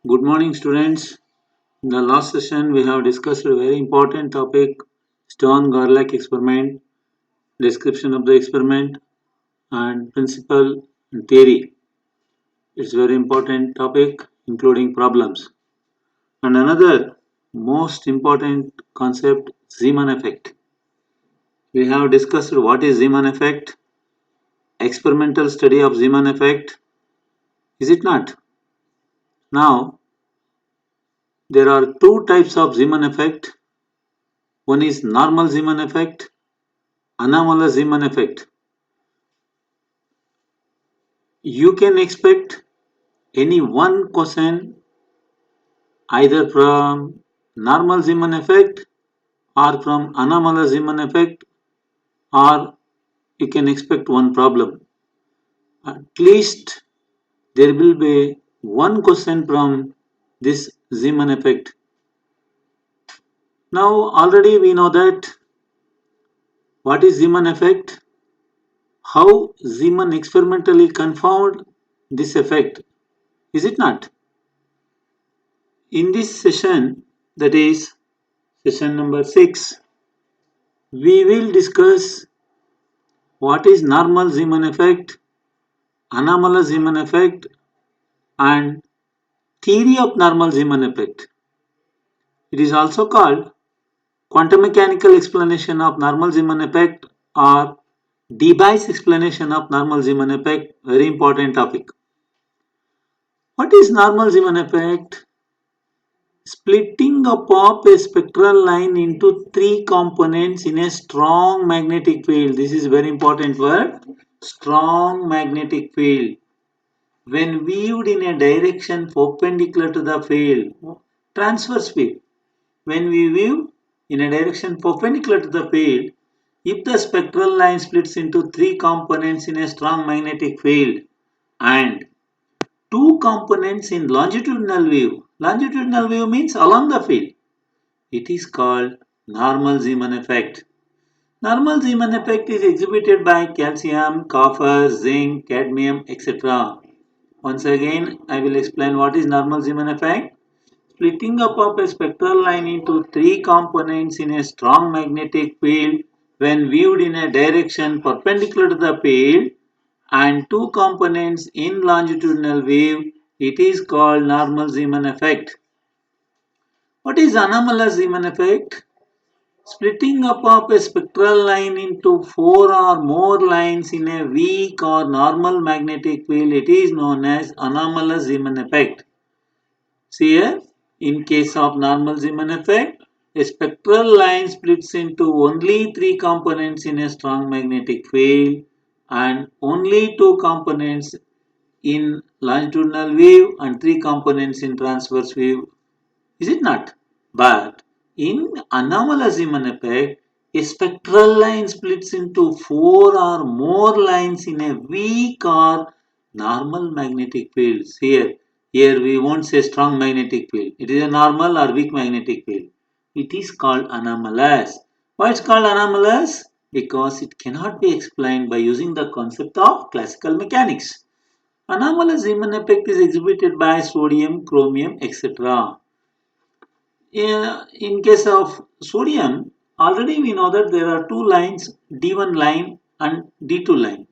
Good morning, students. In the last session, we have discussed a very important topic, Stone-Garlock experiment, description of the experiment, and principle and theory. It's a very important topic, including problems. And another most important concept, Zeeman effect. We have discussed what is Zeeman effect, experimental study of Zeeman effect. Is it not? Now, there are two types of Zeeman effect. One is normal Zeeman effect, anomalous Zeeman effect. You can expect any one question either from normal Zeeman effect or from anomalous Zeeman effect, or you can expect one problem. At least there will be one question from this Zeeman effect. Now already we know that what is Zeeman effect, how Zeeman experimentally confirmed this effect. Is it not? In this session, that is session number 6, we will discuss what is normal Zeeman effect, anomalous Zeeman effect, and theory of normal Zeeman effect. It is also called quantum mechanical explanation of normal Zeeman effect or Debye's explanation of normal Zeeman effect. Very important topic. What is normal Zeeman effect? Splitting up of a spectral line into three components in a strong magnetic field. This is very important word. Strong magnetic field. When viewed in a direction perpendicular to the field, transverse field. When we view in a direction perpendicular to the field, if the spectral line splits into three components in a strong magnetic field and two components in longitudinal view. Longitudinal view means along the field. It is called normal Zeeman effect. Normal Zeeman effect is exhibited by calcium, copper, zinc, cadmium, etc. Once again, I will explain what is normal Zeeman effect. Splitting up of a spectral line into three components in a strong magnetic field when viewed in a direction perpendicular to the field and two components in longitudinal wave, it is called normal Zeeman effect. What is anomalous Zeeman effect? Splitting up of a spectral line into four or more lines in a weak or normal magnetic field, it is known as anomalous Zeeman effect. See here, in case of normal Zeeman effect, a spectral line splits into only three components in a strong magnetic field and only two components in longitudinal wave and three components in transverse wave. Is it not? But in anomalous Zeeman effect, a spectral line splits into four or more lines in a weak or normal magnetic field. Here we won't say strong magnetic field. It is a normal or weak magnetic field. It is called anomalous. Why it's called anomalous? Because it cannot be explained by using the concept of classical mechanics. Anomalous Zeeman effect is exhibited by sodium, chromium, etc. In case of sodium, already we know that there are two lines, D1 line and D2 line.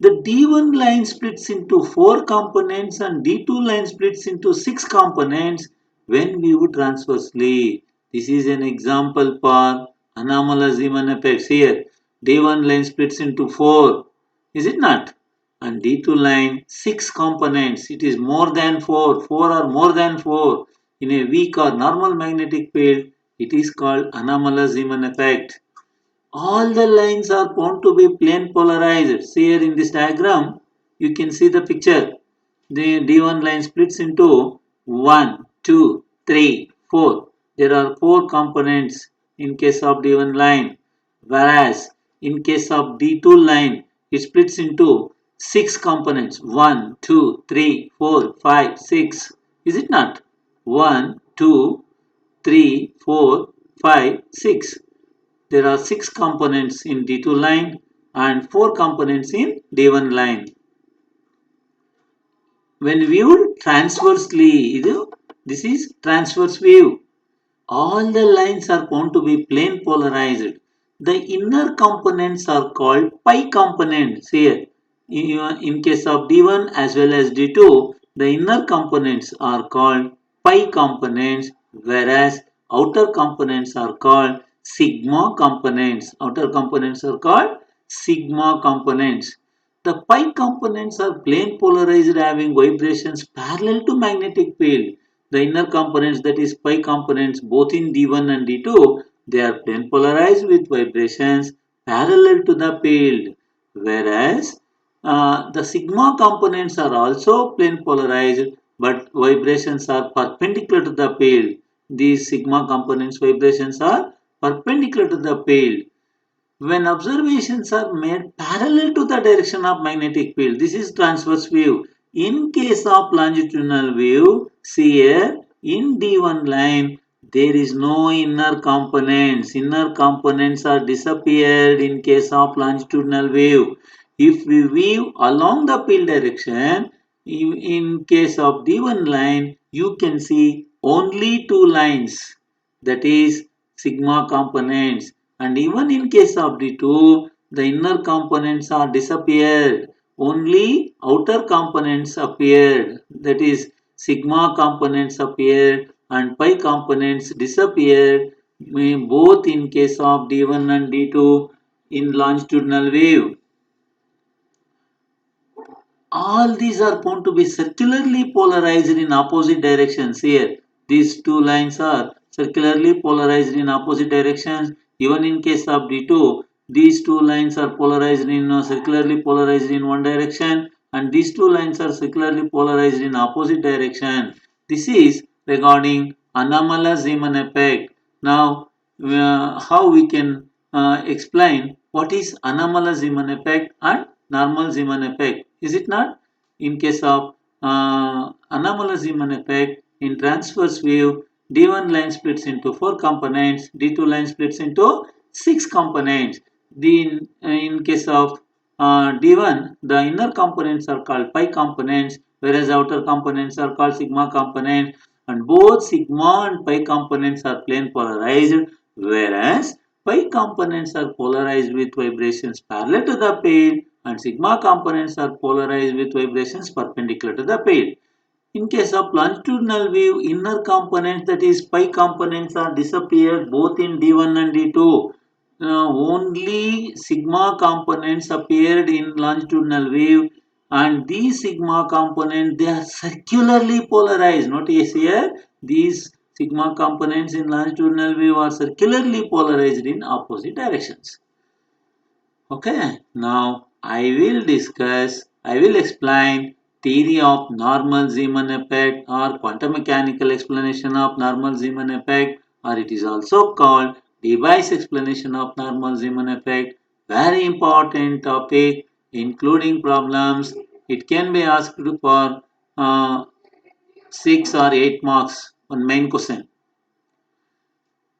The D1 line splits into four components and D2 line splits into six components when viewed transversely. This is an example for anomalous Zeeman effects. Here, D1 line splits into four, is it not? And D2 line, six components. It is more than four or more than four. In a weak or normal magnetic field, it is called anomalous Zeeman effect. All the lines are found to be plane polarized. See here in this diagram, you can see the picture. The D1 line splits into 1, 2, 3, 4. There are four components in case of D1 line. Whereas in case of D2 line, it splits into six components. 1, 2, 3, 4, 5, 6. Is it not? 1, 2, 3, 4, 5, 6. There are six components in D2 line and four components in D1 line. When viewed transversely, this is transverse view. All the lines are going to be plane polarized. The inner components are called pi components here. In case of D1 as well as D2, the inner components are called pi components, whereas outer components are called sigma components. Outer components are called sigma components. The pi components are plane polarized having vibrations parallel to magnetic field. The inner components, that is pi components, both in D1 and D2, they are plane polarized with vibrations parallel to the field, whereas the sigma components are also plane polarized but vibrations are perpendicular to the field. These sigma components vibrations are perpendicular to the field. When observations are made parallel to the direction of magnetic field, this is transverse view. In case of longitudinal view, see here, in D1 line, there is no inner components. Inner components are disappeared in case of longitudinal view. If we view along the field direction, in case of D1 line, you can see only two lines, that is sigma components, and even in case of the two, the inner components are disappeared. Only outer components appeared. That is, sigma components appeared and pi components disappeared. Both in case of D1 and D2 in longitudinal wave. All these are going to be circularly polarized in opposite directions here. These two lines are circularly polarized in opposite directions. Even in case of D2, these two lines are polarized in circularly polarized in one direction, and these two lines are circularly polarized in opposite direction. This is regarding anomalous Zeeman effect. Now, how we can explain what is anomalous Zeeman effect and normal Zeeman effect? Is it not? In case of anomalous Zeeman effect, in transverse view, D1 line splits into 4 components, D2 line splits into 6 components. In case of D1, the inner components are called pi components, whereas outer components are called sigma components, and both sigma and pi components are plane polarized, whereas pi components are polarized with vibrations parallel to the field and sigma components are polarized with vibrations perpendicular to the field. In case of longitudinal wave, inner components, that is pi components, are disappeared both in D1 and D2. Only sigma components appeared in longitudinal wave, and these sigma components, they are circularly polarized. Notice here, these sigma components in longitudinal wave are circularly polarized in opposite directions. Okay, now I will explain theory of normal Zeeman effect or quantum mechanical explanation of normal Zeeman effect, or it is also called device explanation of normal Zeeman effect. Very important topic including problems. It can be asked for 6 or 8 marks on main question.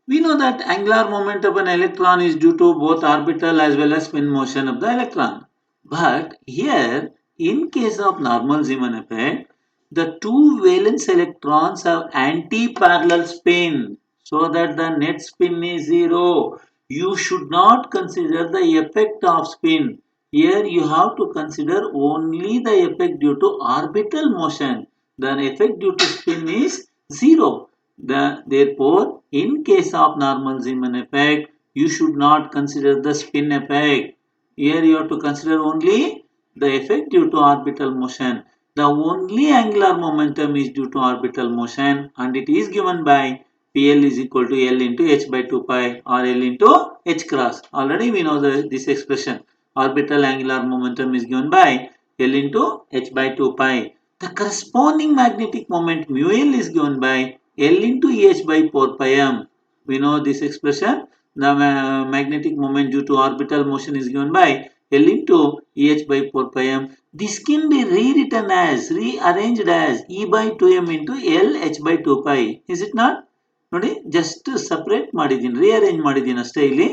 We know that angular momentum of an electron is due to both orbital as well as spin motion of the electron. But here, in case of normal Zeeman effect, the two valence electrons have anti-parallel spin so that the net spin is zero. You should not consider the effect of spin. Here you have to consider only the effect due to orbital motion. The effect due to spin is zero. Therefore, in case of normal Zeeman effect, you should not consider the spin effect. Here you have to consider only the effect due to orbital motion. The only angular momentum is due to orbital motion and it is given by PL is equal to L into h by 2 pi or L into h cross. Already we know this expression. Orbital angular momentum is given by L into h by 2 pi. The corresponding magnetic moment mu L is given by L into EH by 4 pi m. We know this expression. The magnetic moment due to orbital motion is given by L into EH by 4 pi m. This can be rewritten as, rearranged as E by 2m into L H by 2 pi. Is it not? ನೋಡಿ just separate ಮಾಡಿದ್ದೀನಿ, rearrange ಮಾಡಿದ್ದೀನಿ ಅಷ್ಟೇ ಇಲ್ಲಿ.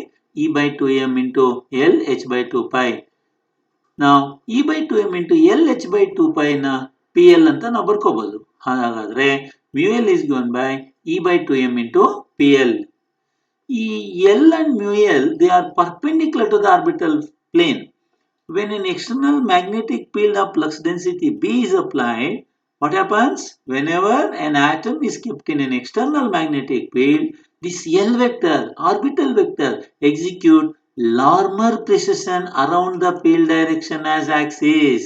E by 2m into L H by 2 pi. Now E by 2m into L H by 2 pi na PL ಅಂತ ನಾವು ಬರ್ಕೋಬಹುದು. ಹಾಗಾದ್ರೆ μL is given by E by 2m into PL. ಈ L and μL, they are perpendicular to the orbital plane. When an external magnetic field of flux density B is applied, what happens? Whenever an atom is kept in an external magnetic field, this L vector, orbital vector, execute Larmor precession around the field direction as axis.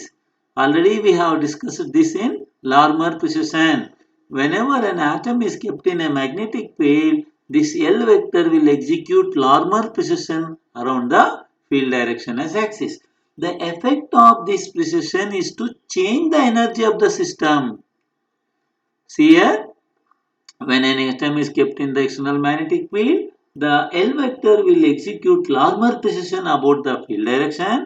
Already we have discussed this in Larmor precession. Whenever an atom is kept in a magnetic field, this L vector will execute Larmor precession around the field direction as axis. The effect of this precession is to change the energy of the system. See here, when an atom is kept in the external magnetic field, the L vector will execute Larmor precession about the field direction.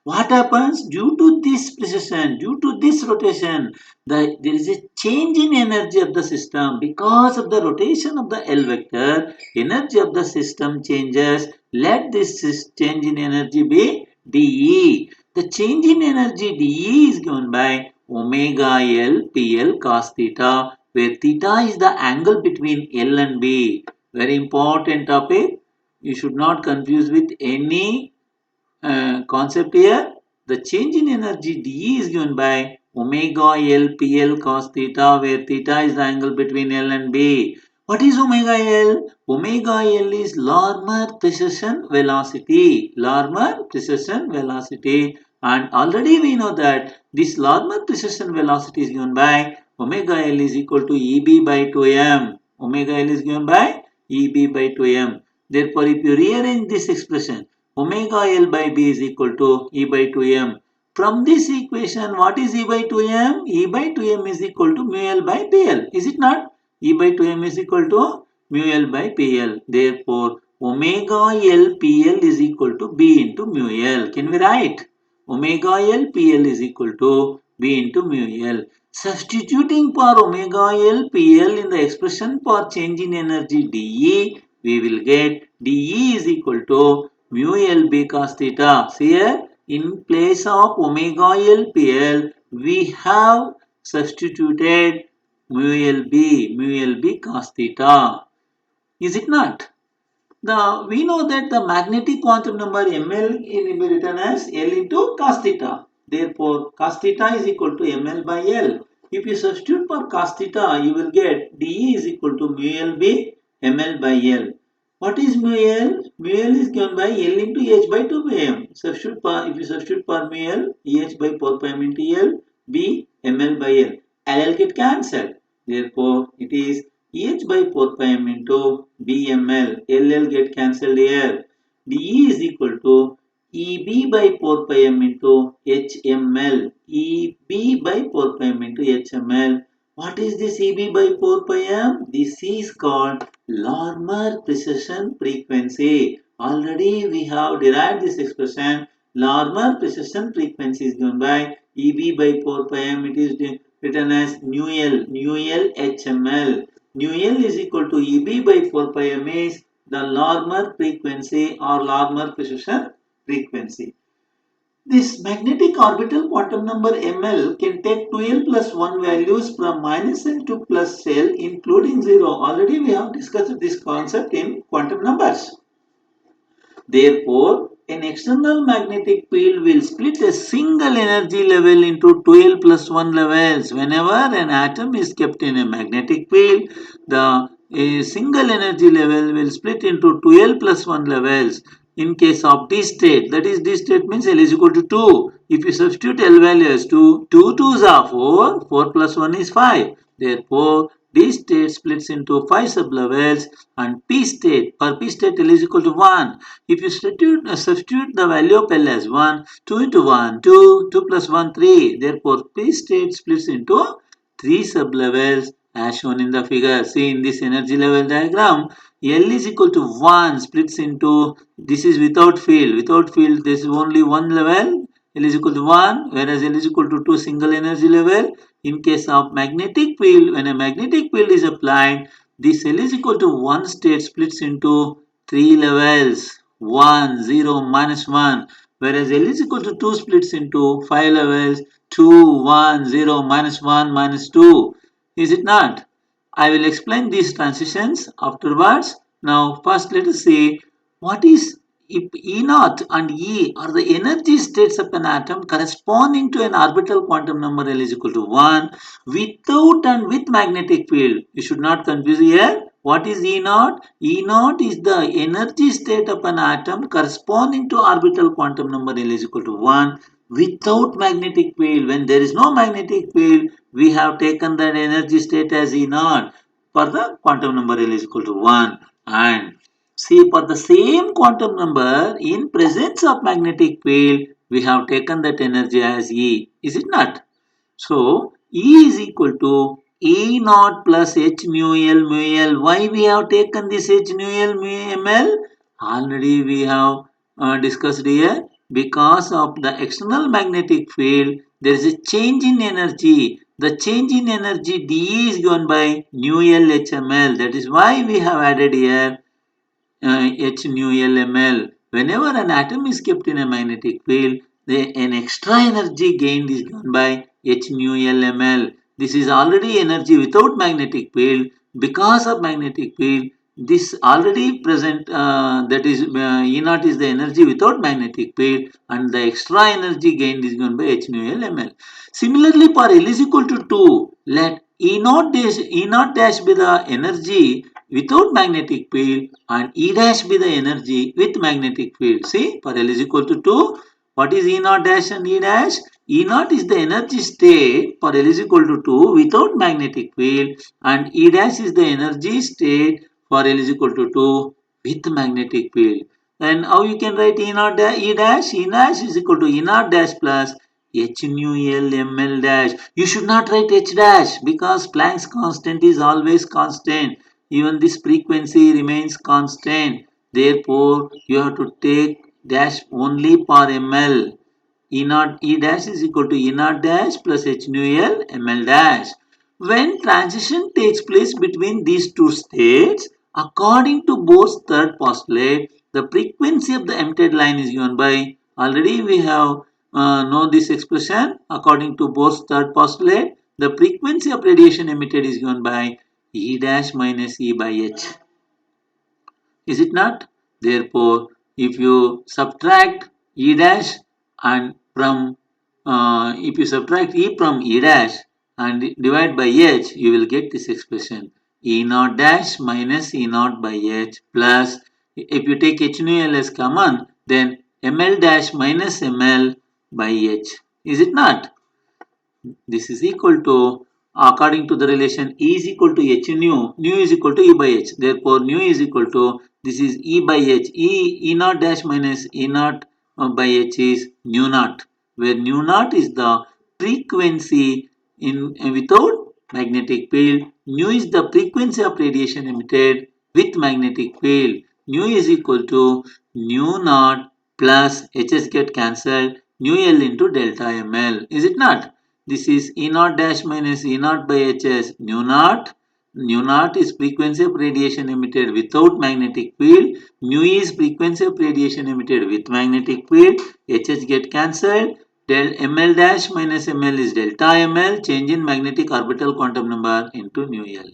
What happens? Due to this precession, due to this rotation, there is a change in energy of the system. Because of the rotation of the L vector, energy of the system changes. Let this change in energy be dE. The change in energy dE is given by omega L PL cos theta, where theta is the angle between L and B. Very important topic. You should not confuse with any concept here. The change in energy dE is given by omega L PL cos theta, where theta is the angle between L and B. What is omega L? Omega L is Larmor precession velocity. Larmor precession velocity. And already we know that this Larmor precession velocity is given by omega L is equal to EB by 2m. Omega L is given by EB by 2m. Therefore, if you rearrange this expression, omega L by B is equal to E by 2m. From this equation, what is E by 2m? E by 2m is equal to mu L by PL. Is it not? E by 2m is equal to mu L by PL. Therefore, omega L PL is equal to B into mu L. Can we write? Omega L PL is equal to B into mu L. Substituting for omega L PL in the expression for change in energy dE, we will get dE is equal to mu L B cos theta. See here, in place of omega L PL, we have substituted mu L B cos theta. Is it not? We know that the magnetic quantum number ml will be written as L into cos theta. Therefore, cos theta is equal to ml by L. If you substitute for cos theta, you will get dE is equal to mu L B ml by L. What is mu L? Mu L is given by L into H by 2 pi m. If you substitute for mu L, H by 4 pi m into L, B ml by L. L get cancelled. Therefore, it is H by 4 pi m into BML. LL get cancelled here. dE is equal to EB by 4 pi m into HML. EB by 4 pi m into HML. What is this EB by 4 pi m? This is called Larmor precession frequency. Already we have derived this expression. Larmor precession frequency is given by EB by 4 pi m. It is written as nu L HML. Nu L is equal to EB by 4 pi m is the Larmor frequency or Larmor precession frequency. This magnetic orbital quantum number ml can take 2l plus 1 values from minus L to plus L including 0. Already we have discussed this concept in quantum numbers. Therefore, an external magnetic field will split a single energy level into 2l plus 1 levels. Whenever an atom is kept in a magnetic field, the single energy level will split into 2l plus 1 levels. In case of D state, that is D state means L is equal to 2. If you substitute L value as 2, 2 2s are 4, 4 plus 1 is 5. Therefore, D state splits into 5 sublevels and P state, for P state L is equal to 1. If you substitute the value of L as 1, 2 into 1, 2, 2 plus 1, 3. Therefore, P state splits into 3 sublevels as shown in the figure. See in this energy level diagram, L is equal to 1 splits into, this is without field. Without field, there is only one level. L is equal to 1, whereas L is equal to 2 single energy level. In case of magnetic field, when a magnetic field is applied, this L is equal to 1 state splits into 3 levels. 1, 0, minus 1. whereas L is equal to 2 splits into 5 levels, 2, 1, 0, minus 1, minus 2. Is it not? I will explain these transitions afterwards. Now first let us see what is if E naught and E are the energy states of an atom corresponding to an orbital quantum number L is equal to 1 without and with magnetic field. You should not confuse here. What is E naught? E naught is the energy state of an atom corresponding to orbital quantum number L is equal to 1 without magnetic field. When there is no magnetic field, we have taken that energy state as E naught for the quantum number L is equal to 1. And see, for the same quantum number in presence of magnetic field, we have taken that energy as E. Is it not? So E is equal to E naught plus H mu L mu L. Why we have taken this H mu L mu ml? Already we have discussed here. Because of the external magnetic field, there is a change in energy. The change in energy dE is given by nu L H M L. That is why we have added here H nu L M L. Whenever an atom is kept in a magnetic field, an extra energy gained is given by H nu L M L. This is already energy without magnetic field. Because of magnetic field, this already present that is E naught is the energy without magnetic field, and the extra energy gained is given by H nu L M L. Similarly, for L is equal to 2, let E naught dash be the energy without magnetic field and E dash be the energy with magnetic field. See, for L is equal to 2, what is E naught dash and E dash? E naught is the energy state for L is equal to 2 without magnetic field, and E dash is the energy state for L is equal to 2 with magnetic field. Then how you can write E naught dash? E dash? E dash is equal to E naught dash plus H nu L M L dash. You should not write H dash because Planck's constant is always constant. Even this frequency remains constant. Therefore, you have to take dash only for ml. E naught E dash is equal to E naught dash plus H nu L ml dash. When transition takes place between these two states, according to Bohr's third postulate, the frequency of the emitted line is given by, already we have know this expression, according to Bohr's third postulate, the frequency of radiation emitted is given by E dash minus E by H. Is it not? Therefore, if you subtract E dash and from if you subtract E from E dash and divide by H, you will get this expression E naught dash minus E naught by H plus, if you take H nu L as common, then ML dash minus ML by H. Is it not? This is equal to, according to the relation E is equal to H nu, nu is equal to E by H. Therefore, nu is equal to, this is E by H. E naught dash minus E naught by H is nu naught, where nu naught is the frequency in without magnetic field. Nu is the frequency of radiation emitted with magnetic field. Nu is equal to nu naught plus H's get cancelled, nu L into delta ml. Is it not? This is E naught dash minus E naught by Hs nu naught. Nu naught is frequency of radiation emitted without magnetic field. Nu is frequency of radiation emitted with magnetic field. Hs get cancelled. Del ml dash minus ml is delta ml. Change in magnetic orbital quantum number into nu L.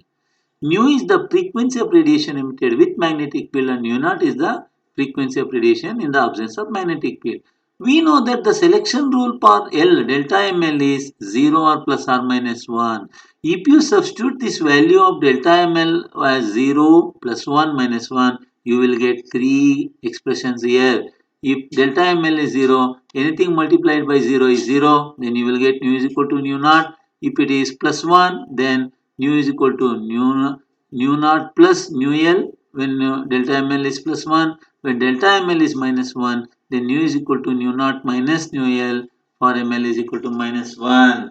Nu is the frequency of radiation emitted with magnetic field and nu naught is the frequency of radiation in the absence of magnetic field. We know that the selection rule for L delta ml is 0 or plus or minus 1. If you substitute this value of delta ml as 0 plus 1 minus 1, you will get three expressions here. If delta ml is 0, anything multiplied by 0 is 0, then you will get nu is equal to nu naught. If it is plus 1, then nu is equal to nu naught plus nu L when delta ml is plus 1. When delta ml is minus 1, then nu is equal to nu naught minus nu L for ml is equal to minus 1.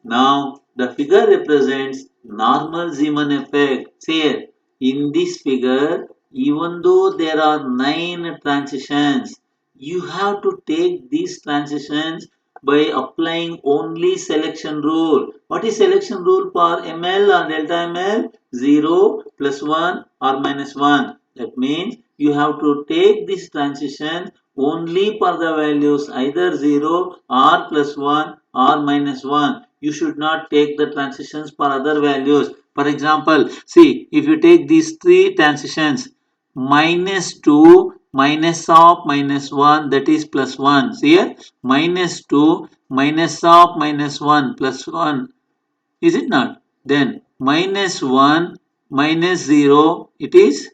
Now the figure represents normal Zeeman effect. See, in this figure, even though there are 9 transitions, you have to take these transitions by applying only selection rule. What is selection rule for ml or delta ml? 0 plus 1 or minus 1. That means you have to take this transition only for the values either 0 or plus 1 or minus 1. You should not take the transitions for other values. For example, see, if you take these three transitions, minus 2 minus of minus 1, that is plus 1. See here, minus 2 minus of minus 1 plus 1, is it not? Then minus 1 minus 0, it is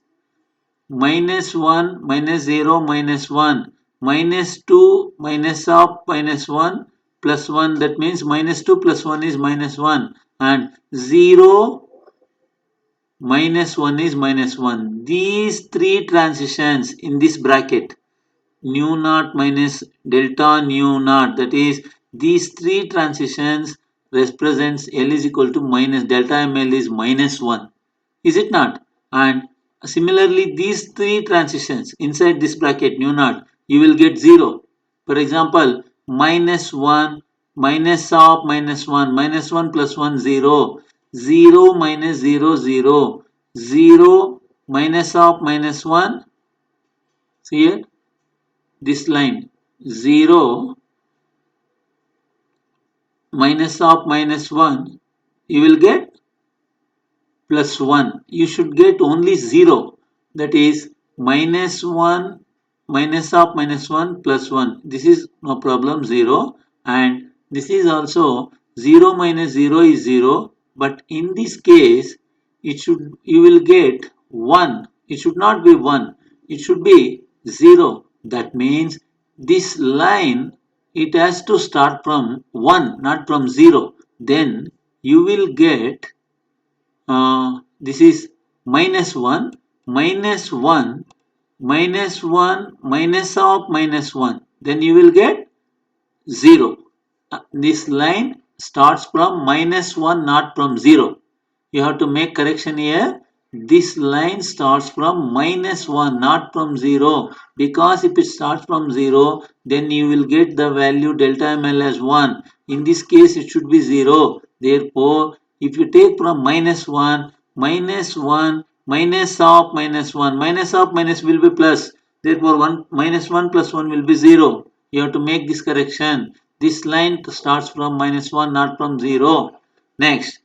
minus 1 minus 0 minus 1 minus 2 minus of minus 1 plus 1, that means minus 2 plus 1 is minus 1, and 0 minus 1 is minus 1. These three transitions in this bracket, nu naught minus delta nu naught, that is these three transitions represents L is equal to minus delta ml is minus 1, is it not? And similarly, these three transitions inside this bracket nu naught, you will get 0. For example, minus 1 minus of minus 1 minus 1 plus 1 0, 0 minus 0 0, 0 minus of minus 1, see here this line, 0 minus of minus 1, you will get plus 1. You should get only 0, that is minus 1 minus of minus 1 plus 1. This is no problem, 0, and this is also 0 minus 0 is 0, but in this case you will get 1. It should not be 1, it should be 0. That means this line, it has to start from 1, not from 0. Then you will get this is minus 1 minus 1 minus 1 minus of minus 1, then you will get 0. This line starts from minus 1, not from 0. You have to make correction here. This line starts from minus 1, not from 0, because if it starts from 0, then you will get the value delta ml as 1. In this case, it should be 0. Therefore, if you take from minus 1 minus 1 minus of minus 1, minus of minus will be plus. Therefore, 1 minus 1 plus 1 will be 0. You have to make this correction. This line starts from minus 1, not from 0. Next,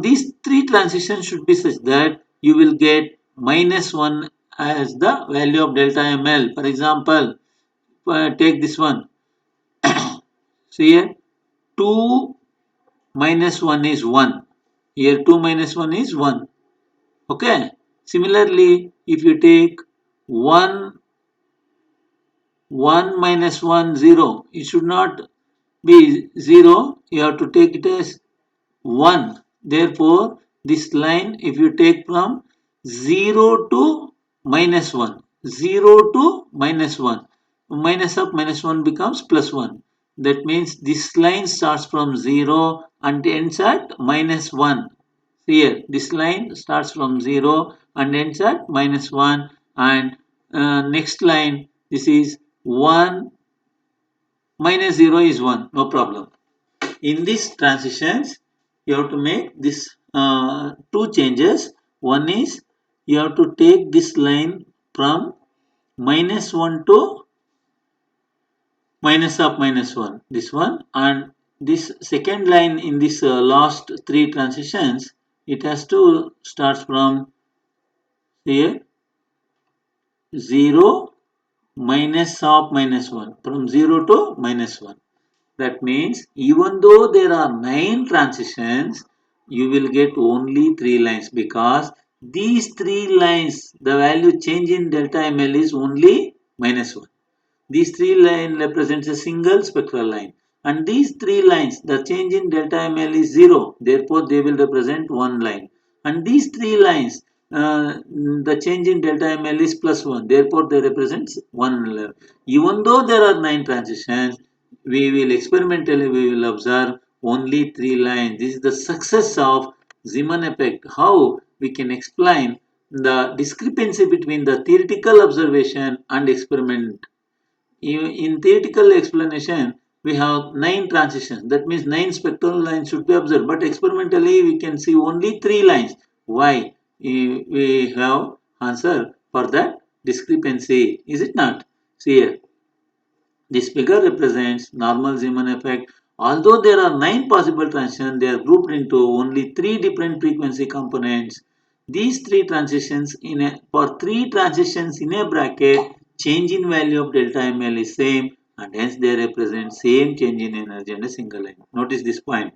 these three transitions should be such that you will get minus 1 as the value of delta ml. For example, take this one. So here 2 minus 1 is 1. Here 2 minus 1 is 1. Okay. Similarly, if you take 1 1 minus 1 0, it should not be 0. You have to take it as 1. Therefore, this line, if you take from 0 to minus 1, 0 to minus 1, minus of minus 1 becomes plus 1. That means this line starts from 0 and ends at minus 1. Here, this line starts from 0 and ends at minus 1, and next line, this is 1 minus 0 is 1, no problem. In these transitions, you have to make this two changes. One is you have to take this line from minus 1 to minus of minus 1, this one, and this second line in this last three transitions, it has to start from here 0 minus of minus 1, from 0 to minus 1. That means even though there are 9 transitions, you will get only 3 lines, because these 3 lines, the value change in delta ml is only minus 1. These 3 lines represents a single spectral line, and these 3 lines, the change in delta ml is 0. Therefore, they will represent 1 line. And these 3 lines, the change in delta ml is plus 1. Therefore, they represent 1. Even though there are 9 transitions, we will experimentally we will observe only 3 lines. This is the success of Zeeman effect. How we can explain the discrepancy between the theoretical observation and experiment. In theoretical explanation, we have 9 transitions. That means 9 spectral lines should be observed. But experimentally, we can see only 3 lines. Why? We have answer for that discrepancy. Is it not? See here. This figure represents normal Zeeman effect. Although there are 9 possible transitions, they are grouped into only 3 different frequency components. These 3 transitions for 3 transitions in a bracket, change in value of delta ml is same and hence they represent same change in energy in a single line. Notice this point.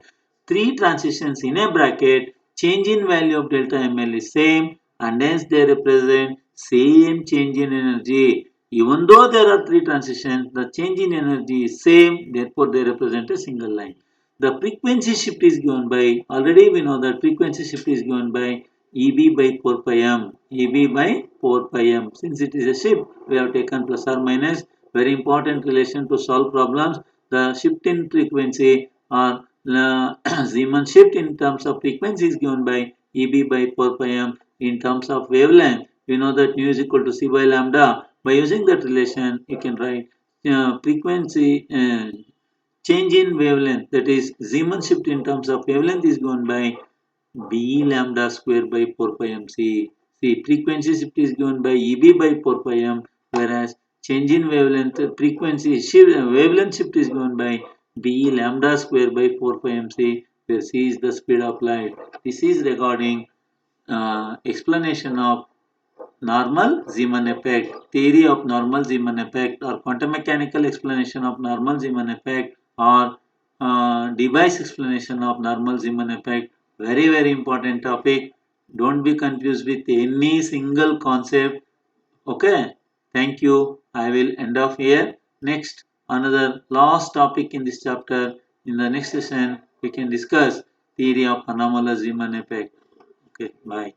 3 transitions in a bracket, change in value of delta ml is same and hence they represent same change in energy. Even though there are 3 transitions, the change in energy is same, therefore they represent a single line. The frequency shift is given by, already we know that frequency shift is given by EB by 4 pi m, EB by 4 pi m. Since it is a shift, we have taken plus or minus, very important relation to solve problems. The shift in frequency or Zeeman shift in terms of frequency is given by EB by 4 pi m. In terms of wavelength, we know that nu is equal to C by lambda. By using that relation, you can write frequency change in wavelength, that is Zeeman shift in terms of wavelength is given by B lambda square by 4 pi m c. See, frequency shift is given by EB by 4 pi m, whereas change in wavelength frequency shift wavelength shift is given by B lambda square by 4 pi m c, where c is the speed of light. This is regarding explanation of normal Zeeman effect, theory of normal Zeeman effect, or quantum mechanical explanation of normal Zeeman effect, or device explanation of normal Zeeman effect. Very, very important topic. Don't be confused with any single concept. Okay. Thank you. I will end off here. Next, another last topic in this chapter. In the next session, we can discuss theory of anomalous Zeeman effect. Okay. Bye.